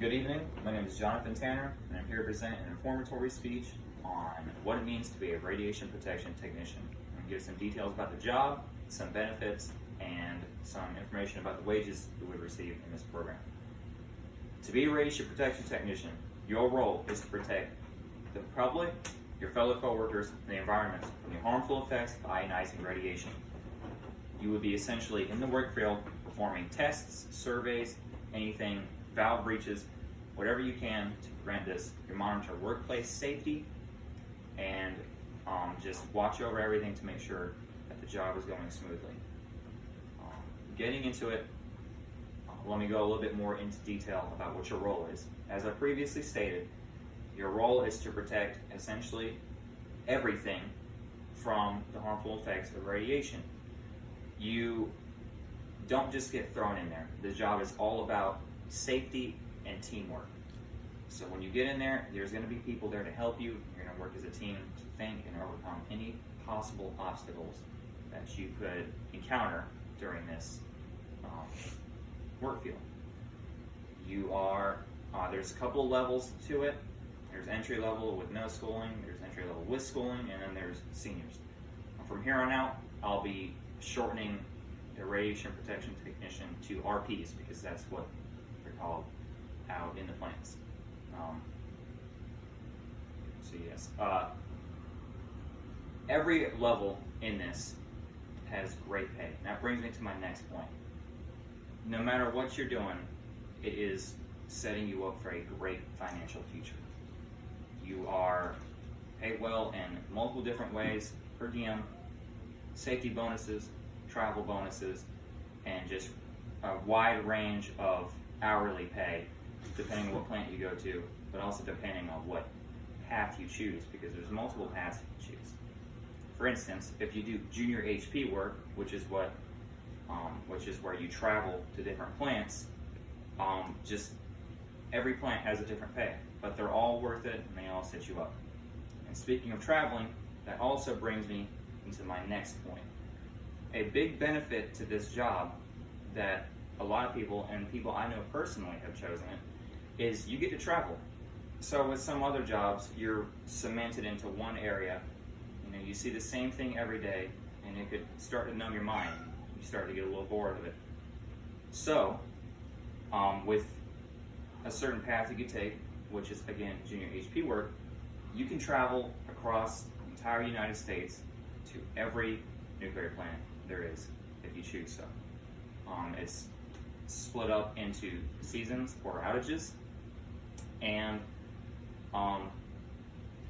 Good evening, my name is Jonathan Tanner, and I'm here to present an informatory speech on what it means to be a radiation protection technician. I'm going to give some details about the job, some benefits, and some information about the wages you would receive in this program. To be a radiation protection technician, your role is to protect the public, your fellow coworkers, and the environment from the harmful effects of ionizing radiation. You would be essentially in the work field performing tests, surveys, anything, valve breaches, whatever you can to prevent this. You monitor workplace safety and just watch over everything to make sure that the job is going smoothly. Getting into it, let me go a little bit more into detail about what your role is. As I previously stated, your role is to protect essentially everything from the harmful effects of radiation. You don't just get thrown in there. The job is all about safety and teamwork. So when you get in there, there's going to be people there to help you. You're going to work as a team to think and overcome any possible obstacles that you could encounter during this work field. There's a couple levels to it. There's entry level with no schooling, there's entry level with schooling, and then there's seniors. From here on out, I'll be shortening the radiation protection technician to RPs because that's what they're called out in the plants. Every level in this has great pay. That brings me to my next point. No matter what you're doing, it is setting you up for a great financial future. You are paid well in multiple different ways: per diem, safety bonuses, travel bonuses, and just a wide range of hourly pay depending on what plant you go to, but also depending on what path you choose, because there's multiple paths you can choose. For instance, if you do junior HP work, which is where you travel to different plants, just every plant has a different pay, but they're all worth it and they all set you up. And speaking of traveling, that also brings me into my next point. A big benefit to this job that a lot of people, and people I know personally have chosen it, is you get to travel. So with some other jobs, you're cemented into one area. You see the same thing every day, and it could start to numb your mind. You start to get a little bored of it. So, with a certain path you could take, which is again junior HP work, you can travel across the entire United States to every nuclear plant there is, if you choose so. It's split up into seasons or outages, and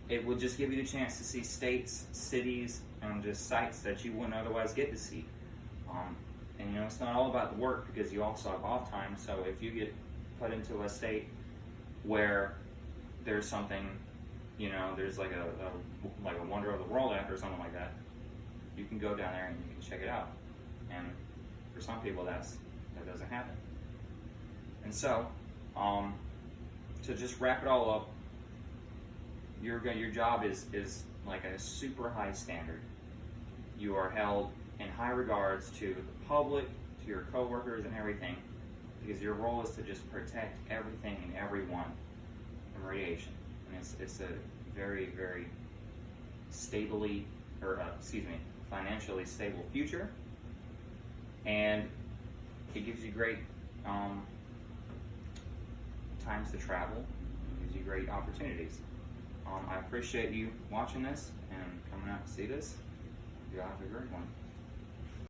it will just give you the chance to see states, cities, and just sites that you wouldn't otherwise get to see. And it's not all about the work, because you also have off time. So if you get put into a state where there's something, there's like a Wonder of the World Act or something like that, you can go down there and you can check it out. And for some people, that doesn't happen. And so, to just wrap it all up, your job is like a super high standard. You are held in high regards to the public, to your coworkers, and everything, because your role is to just protect everything and everyone from radiation. And it's a very, very financially stable future, and it gives you great times to travel. It gives you great opportunities. I appreciate you watching this and coming out to see this. You have a great one.